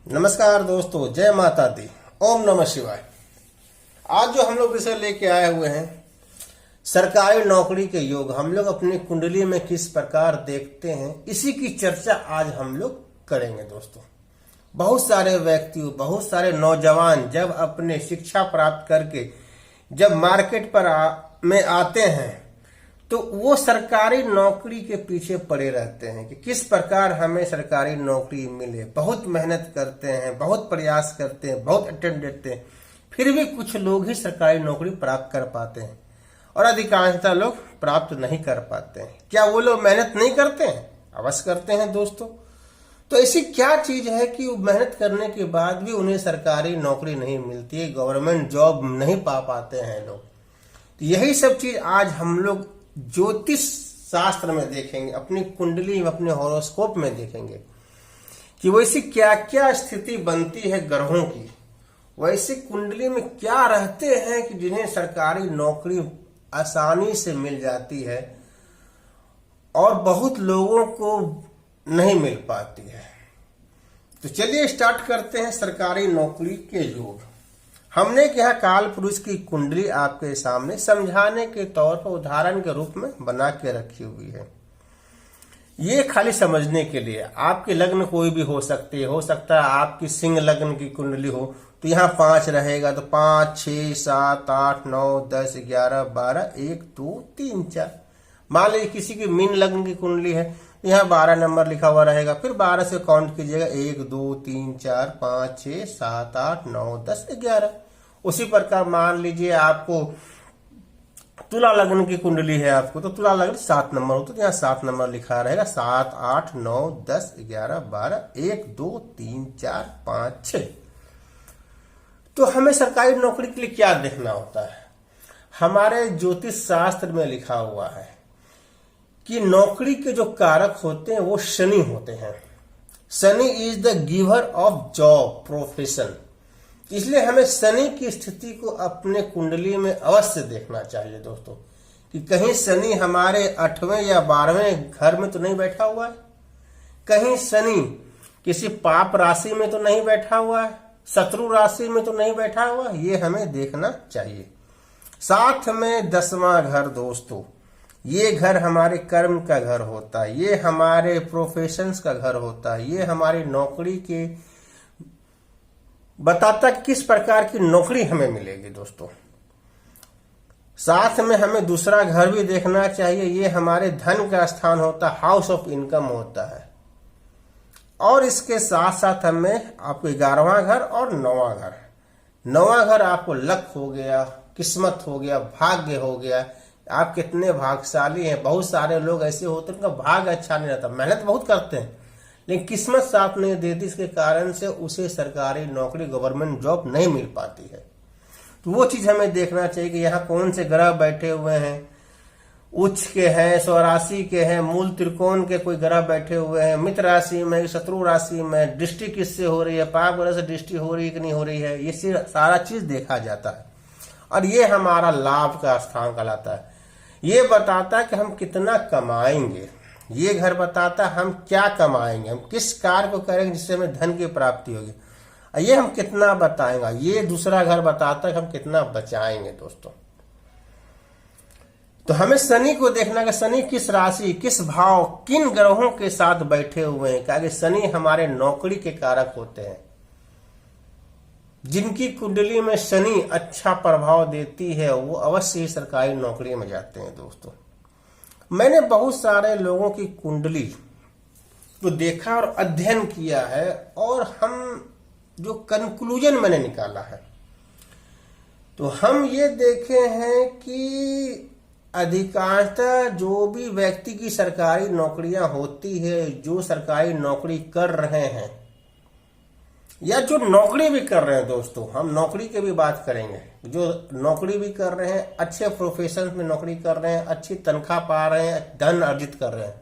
नमस्कार दोस्तों, जय माता दी, ओम नमः शिवाय। आज जो हम लोग विषय लेके आए हुए हैं सरकारी नौकरी के योग, हम लोग अपनी कुंडली में किस प्रकार देखते हैं, इसी की चर्चा आज हम लोग करेंगे। दोस्तों, बहुत सारे व्यक्ति, बहुत सारे नौजवान जब अपने शिक्षा प्राप्त करके जब मार्केट में आते हैं तो वो सरकारी नौकरी के पीछे पड़े रहते हैं कि किस प्रकार हमें सरकारी नौकरी मिले। बहुत मेहनत करते हैं, बहुत प्रयास करते हैं, बहुत अटेम्प्ट देते हैं, फिर भी कुछ लोग ही सरकारी नौकरी प्राप्त कर पाते हैं और अधिकांशतः लोग प्राप्त नहीं कर पाते हैं। क्या वो लोग मेहनत नहीं करते हैं? अवश्य करते हैं दोस्तों। तो ऐसी क्या चीज है कि वो मेहनत करने के बाद भी उन्हें सरकारी नौकरी नहीं मिलती है, गवर्नमेंट जॉब नहीं पा पाते हैं लोग? तो यही सब चीज आज हम लोग ज्योतिष शास्त्र में देखेंगे, अपनी कुंडली में, अपने हॉरोस्कोप में देखेंगे कि वैसी क्या क्या स्थिति बनती है ग्रहों की, वैसी कुंडली में क्या रहते हैं कि जिन्हें सरकारी नौकरी आसानी से मिल जाती है और बहुत लोगों को नहीं मिल पाती है। तो चलिए स्टार्ट करते हैं सरकारी नौकरी के योग। हमने क्या काल पुरुष की कुंडली आपके सामने समझाने के तौर पर उदाहरण के रूप में बना के रखी हुई है। ये खाली समझने के लिए, आपके लग्न कोई भी हो सकती है। हो सकता है आपकी सिंह लग्न की कुंडली हो तो यहाँ 5 रहेगा, तो 5, 6, 7, 8, 9, 10, 11, 12, 1, 2, 3, 4। मान लीजिए किसी की मीन लग्न की कुंडली है, यहाँ 12 नंबर लिखा हुआ रहेगा, फिर 12 से काउंट कीजिएगा, 1, 2, 3, 4, 5, 6, 7, 8, 9, 10, 11। उसी प्रकार मान लीजिए आपको तुला लग्न की कुंडली है आपको, तो तुला लग्न 7 नंबर हो तो यहाँ 7 नंबर लिखा रहेगा, 7, 8, 9, 10, 11, 12, 1, 2, 3, 4, 5, 6। तो हमें सरकारी नौकरी के लिए क्या देखना होता है? हमारे ज्योतिष शास्त्र में लिखा हुआ है कि नौकरी के जो कारक होते हैं वो शनि होते हैं। Shani is the giver of job profession. इसलिए हमें शनि की स्थिति को अपने कुंडली में अवश्य देखना चाहिए दोस्तों, कि कहीं शनि हमारे 8वें या 12वें घर में तो नहीं बैठा हुआ है, कहीं शनि किसी पाप राशि में तो नहीं बैठा हुआ है, शत्रु राशि में तो नहीं बैठा हुआ, ये हमें देखना चाहिए। साथ में 10वां घर दोस्तों, ये घर हमारे कर्म का घर होता है, ये हमारे प्रोफेशंस का घर होता है, ये हमारी नौकरी के बताता किस प्रकार की नौकरी हमें मिलेगी दोस्तों। साथ में हमें दूसरा घर भी देखना चाहिए, ये हमारे धन का स्थान होता है, हाउस ऑफ इनकम होता है। और इसके साथ साथ हमें आपको 11वां घर और 9वां घर, 9वां घर आपको लक हो गया, किस्मत हो गया, भाग्य हो गया। आप कितने भाग्यशाली हैं। बहुत सारे लोग ऐसे होते हैं उनका भाग्य अच्छा नहीं रहता, मेहनत बहुत करते हैं लेकिन किस्मत साथ नहीं देती, इसके कारण से उसे सरकारी नौकरी, गवर्नमेंट जॉब नहीं मिल पाती है। तो वो चीज हमें देखना चाहिए कि यहाँ कौन से ग्रह बैठे हुए हैं, उच्च के हैं, स्वराशि के हैं, मूल त्रिकोण के कोई ग्रह बैठे हुए हैं, मित्र राशि में, शत्रु राशि में, दृष्टि किससे हो रही है, पाप ग्रह से दृष्टि हो रही है कि नहीं हो रही है, ये सारा चीज देखा जाता है। और ये हमारा लाभ का स्थान कहलाता है। ये बताता है कि हम कितना कमाएंगे, ये घर बताता है हम क्या कमाएंगे, हम किस कार्य को करेंगे जिससे हमें धन की प्राप्ति होगी, ये हम कितना बताएंगे। ये दूसरा घर बताता है कि हम कितना बचाएंगे दोस्तों। तो हमें शनि को देखना कि शनि किस राशि, किस भाव, किन ग्रहों के साथ बैठे हुए हैं, क्योंकि शनि हमारे नौकरी के कारक होते हैं। जिनकी कुंडली में शनि अच्छा प्रभाव देती है वो अवश्य ही सरकारी नौकरी में जाते हैं दोस्तों। मैंने बहुत सारे लोगों की कुंडली को देखा और अध्ययन किया है, और हम जो कंक्लूजन मैंने निकाला है तो हम ये देखे हैं कि अधिकांशतः जो भी व्यक्ति की सरकारी नौकरियां होती है, जो सरकारी नौकरी कर रहे हैं या जो नौकरी भी कर रहे हैं दोस्तों, हम नौकरी की भी बात करेंगे, जो नौकरी भी कर रहे हैं, अच्छे प्रोफेशन में नौकरी कर रहे हैं, अच्छी तनख्वाह पा रहे हैं, धन अर्जित कर रहे हैं,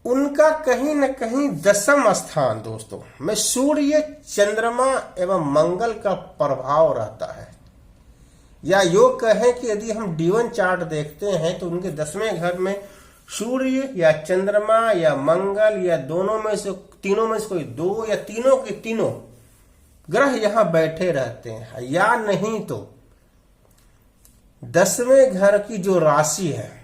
उनका कहीं न कहीं 10वां स्थान दोस्तों में सूर्य, चंद्रमा एवं मंगल का प्रभाव रहता है। या योग कहें कि यदि हम D1 चार्ट देखते हैं तो उनके 10वें घर में सूर्य या चंद्रमा या मंगल या दोनों में से तीनों में से कोई दो या तीनों के तीनों ग्रह यहां बैठे रहते हैं, या नहीं तो 10वें घर की जो राशि है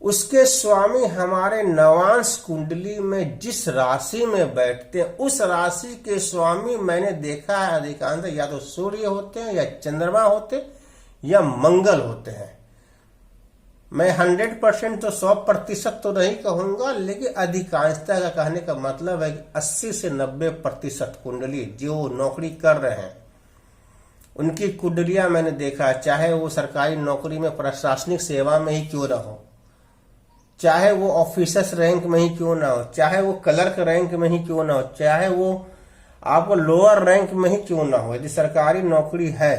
उसके स्वामी हमारे नवांश कुंडली में जिस राशि में बैठते हैं उस राशि के स्वामी मैंने देखा है अधिकांश या तो सूर्य होते हैं या चंद्रमा होते या मंगल होते हैं। मैं 100% तो 100% तो नहीं कहूंगा, लेकिन अधिकांशता का कहने का मतलब है कि 80 से 90% कुंडली जो नौकरी कर रहे हैं उनकी कुंडलियां मैंने देखा, चाहे वो सरकारी नौकरी में प्रशासनिक सेवा में ही क्यों ना हो, चाहे वो ऑफिसर्स रैंक में ही क्यों ना हो, चाहे वो क्लर्क रैंक में ही क्यों ना हो, चाहे वो आपको लोअर रैंक में ही क्यों ना हो, यदि सरकारी नौकरी है,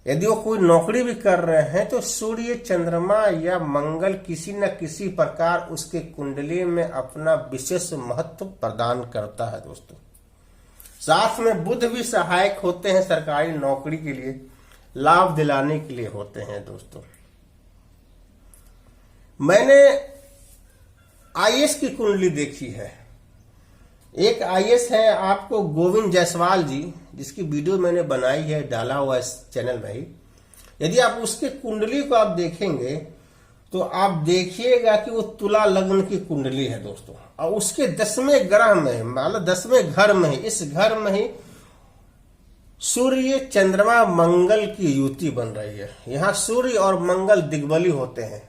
यदि वो कोई नौकरी भी कर रहे हैं तो सूर्य चंद्रमा या मंगल किसी न किसी प्रकार उसके कुंडली में अपना विशेष महत्व प्रदान करता है दोस्तों। साथ में बुध भी सहायक होते हैं, सरकारी नौकरी के लिए लाभ दिलाने के लिए होते हैं दोस्तों। मैंने आईएएस की कुंडली देखी है, एक आईएएस है आपको गोविंद जायसवाल जी, जिसकी वीडियो मैंने बनाई है, डाला हुआ इस चैनल में ही। यदि आप उसके कुंडली को आप देखेंगे तो आप देखिएगा कि वो तुला लग्न की कुंडली है दोस्तों, और उसके 10वें ग्रह में मतलब 10वें घर में ही, इस घर में ही सूर्य चंद्रमा मंगल की युति बन रही है। यहां सूर्य और मंगल दिग्बली होते हैं।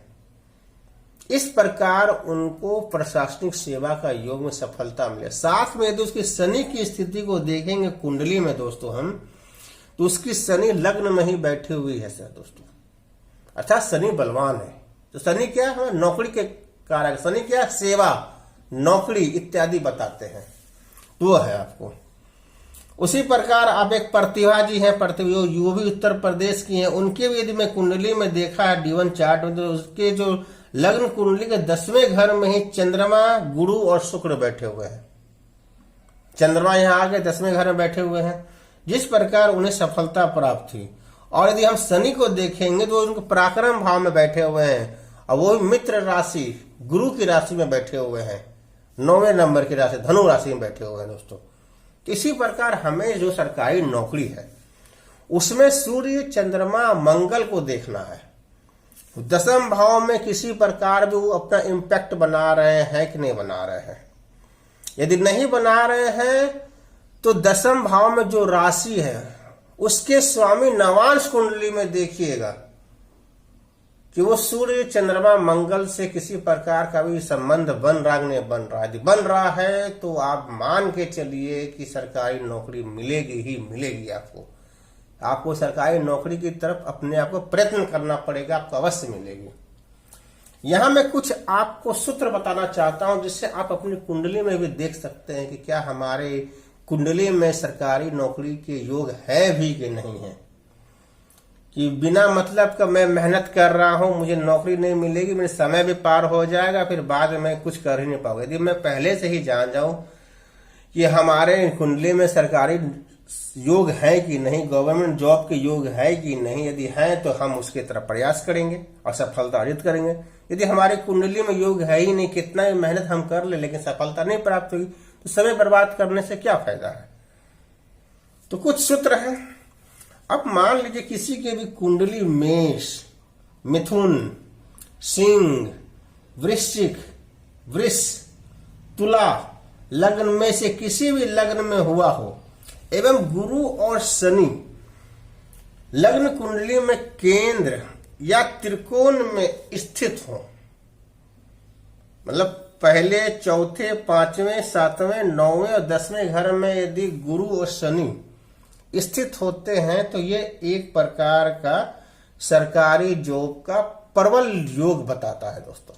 इस प्रकार उनको प्रशासनिक सेवा का योग में सफलता मिले। साथ में यदि उसकी शनि की स्थिति को देखेंगे कुंडली में दोस्तों हम, तो उसकी शनि लग्न में ही बैठी हुई है सर दोस्तों, अर्थात शनि बलवान है। तो शनि क्या है? नौकरी के कारक। शनि क्या? सेवा, नौकरी इत्यादि बताते हैं, वो है आपको। उसी प्रकार आप एक प्रतिभा जी हैं, प्रतिभा वो भी उत्तर प्रदेश की हैं, उनके भी यदि मैं कुंडली में देखा है D1 चार्ट में, तो उसके जो लग्न कुंडली के 10वें घर में ही चंद्रमा, गुरु और शुक्र बैठे हुए हैं। चंद्रमा यहां आगे 10वें घर में बैठे हुए हैं, जिस प्रकार उन्हें सफलता प्राप्त हुई। और यदि हम शनि को देखेंगे तो उनके पराक्रम भाव में बैठे हुए हैं, और वो मित्र राशि गुरु की राशि में बैठे हुए हैं, 9वें नंबर की राशि धनु राशि में बैठे हुए हैं दोस्तों। इसी प्रकार हमें जो सरकारी नौकरी है उसमें सूर्य चंद्रमा मंगल को देखना है। 10वें भाव में किसी प्रकार भी वो अपना इम्पैक्ट बना रहे हैं कि नहीं बना रहे हैं। यदि नहीं बना रहे हैं तो 10वें भाव में जो राशि है उसके स्वामी नवांश कुंडली में देखिएगा कि वो सूर्य चंद्रमा मंगल से किसी प्रकार का भी संबंध बन रहा नहीं बन रहा है। यदि बन रहा है तो आप मान के चलिए कि सरकारी नौकरी मिलेगी ही मिलेगी। आपको सरकारी नौकरी की तरफ अपने आप को प्रयत्न करना पड़ेगा, आपको अवश्य मिलेगी। यहां मैं कुछ आपको सूत्र बताना चाहता हूं जिससे आप अपनी कुंडली में भी देख सकते हैं कि क्या हमारे कुंडली में सरकारी नौकरी के योग है भी कि नहीं है। कि बिना मतलब का मैं मेहनत कर रहा हूं, मुझे नौकरी नहीं मिलेगी, मेरे समय भी पार हो जाएगा, फिर बाद में मैं कुछ कर ही नहीं पाऊंगा। यदि मैं पहले से ही जान जाऊं कि हमारे कुंडली में सरकारी योग है कि नहीं, गवर्नमेंट जॉब के योग है कि नहीं, यदि है तो हम उसकी तरफ प्रयास करेंगे और सफलता अर्जित करेंगे। यदि हमारी कुंडली में योग है ही नहीं, कितना भी मेहनत हम कर ले लेकिन सफलता नहीं प्राप्त हुई, तो समय बर्बाद करने से क्या फायदा है। तो कुछ सूत्र है। अब मान लीजिए किसी के भी कुंडली मेष, मिथुन, सिंह, वृश्चिक, वृष, तुला लग्न में से किसी भी लग्न में हुआ हो एवं गुरु और शनि लग्न कुंडली में केंद्र या त्रिकोण में स्थित हो, मतलब पहले, चौथे, 5वें, 7वें, 9वें और 10वें घर में यदि गुरु और शनि स्थित होते हैं तो ये एक प्रकार का सरकारी जॉब का प्रबल योग बताता है दोस्तों।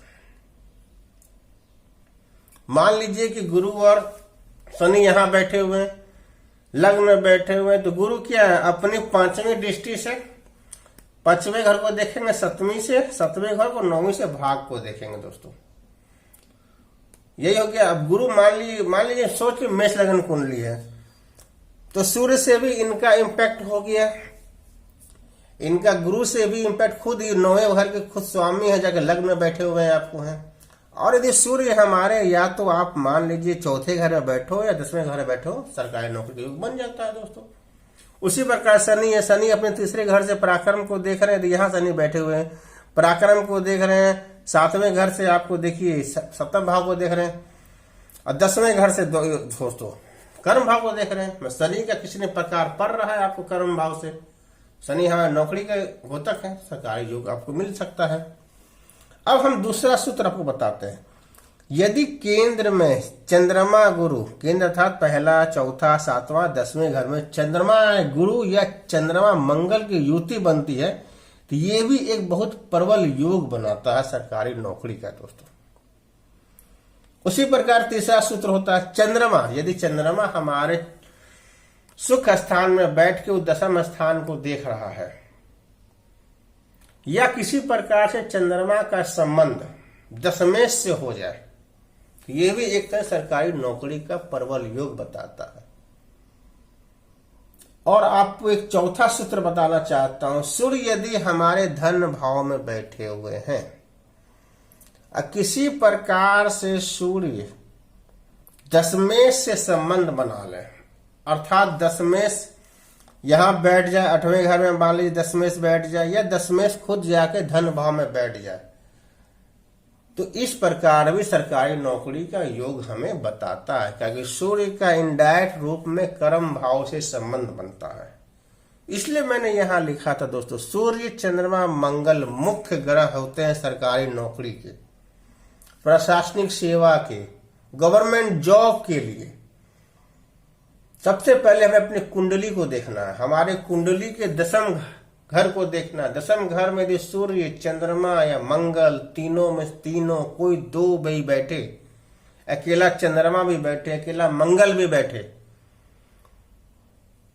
मान लीजिए कि गुरु और शनि यहां बैठे हुए हैं, लग्न में बैठे हुए हैं, तो गुरु क्या है? अपनी 5वीं दृष्टि से 5वें घर को देखेंगे, 7वीं से 7वें घर को 9वीं से भाग को देखेंगे दोस्तों। यही हो गया। अब गुरु मान लीजिए सोच के मेष लग्न कुंडली है तो सूर्य से भी इनका इम्पैक्ट हो गया, इनका गुरु से भी इम्पैक्ट, खुद 9वें घर के खुद स्वामी है, जाके लग्न में बैठे हुए हैं आपको हैं। और यदि सूर्य हमारे, या तो आप मान लीजिए चौथे घर में बैठो या 10वें घर में बैठो, सरकारी नौकरी का योग बन जाता है दोस्तों। उसी प्रकार शनि है, शनि अपने तीसरे घर से पराक्रम को देख रहे हैं, तो यहाँ शनि बैठे हुए हैं, पराक्रम को देख रहे हैं। 7वें घर से आपको देखिए सप्तम भाव को देख रहे हैं, और 10वें घर से दोस्तों कर्म भाव को देख रहे हैं। शनि का किसी ने प्रकार पड़ रहा है आपको कर्म भाव से। शनि हमारे नौकरी के घोतक है, सरकारी योग आपको मिल सकता है। अब हम दूसरा सूत्र आपको बताते हैं। यदि केंद्र में चंद्रमा गुरु, केंद्र अर्थात पहला, चौथा, 7वां, 10वें घर में चंद्रमा गुरु या चंद्रमा मंगल की युति बनती है, तो ये भी एक बहुत प्रबल योग बनाता है सरकारी नौकरी का दोस्तों। उसी प्रकार तीसरा सूत्र होता है चंद्रमा, यदि चंद्रमा हमारे सुख स्थान में बैठ के उस दशम स्थान को देख रहा है, या किसी प्रकार से चंद्रमा का संबंध दशमेश से हो जाए, तो ये भी एक तरह सरकारी नौकरी का प्रबल योग बताता है। और आपको एक चौथा सूत्र बताना चाहता हूं। सूर्य यदि हमारे धन भाव में बैठे हुए हैं, किसी प्रकार से सूर्य दशमेश से संबंध बना ले, अर्थात दशमेश यहां बैठ जाए, 8वें घर में मान लीजिए दशमेश बैठ जाए, या दशमेश खुद जाके धन भाव में बैठ जाए, तो इस प्रकार भी सरकारी नौकरी का योग हमें बताता है, क्योंकि सूर्य का इनडायरेक्ट रूप में कर्म भाव से संबंध बनता है। इसलिए मैंने यहां लिखा था दोस्तों, सूर्य चंद्रमा मंगल मुख्य ग्रह होते हैं सरकारी नौकरी के, प्रशासनिक सेवा के, गवर्नमेंट जॉब के लिए। सबसे पहले हमें अपनी कुंडली को देखना है, हमारे कुंडली के दशम घर को देखना है। दशम घर में यदि सूर्य, चंद्रमा या मंगल, तीनों में तीनों कोई दो भी बैठे, अकेला चंद्रमा भी बैठे, अकेला मंगल भी बैठे,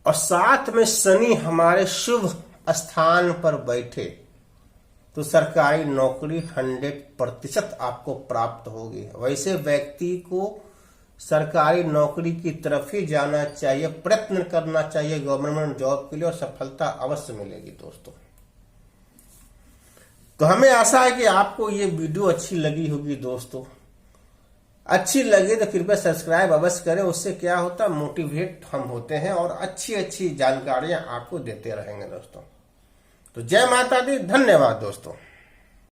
और साथ में शनि हमारे शुभ स्थान पर बैठे, तो सरकारी नौकरी 100% आपको प्राप्त होगी। वैसे व्यक्ति को सरकारी नौकरी की तरफ ही जाना चाहिए, प्रयत्न करना चाहिए गवर्नमेंट जॉब के लिए, और सफलता अवश्य मिलेगी दोस्तों। तो हमें आशा है कि आपको ये वीडियो अच्छी लगी होगी दोस्तों। अच्छी लगे तो कृपया सब्सक्राइब अवश्य करें, उससे क्या होता है, मोटिवेट हम होते हैं और अच्छी अच्छी जानकारियां आपको देते रहेंगे दोस्तों। तो जय माता दी, धन्यवाद दोस्तों।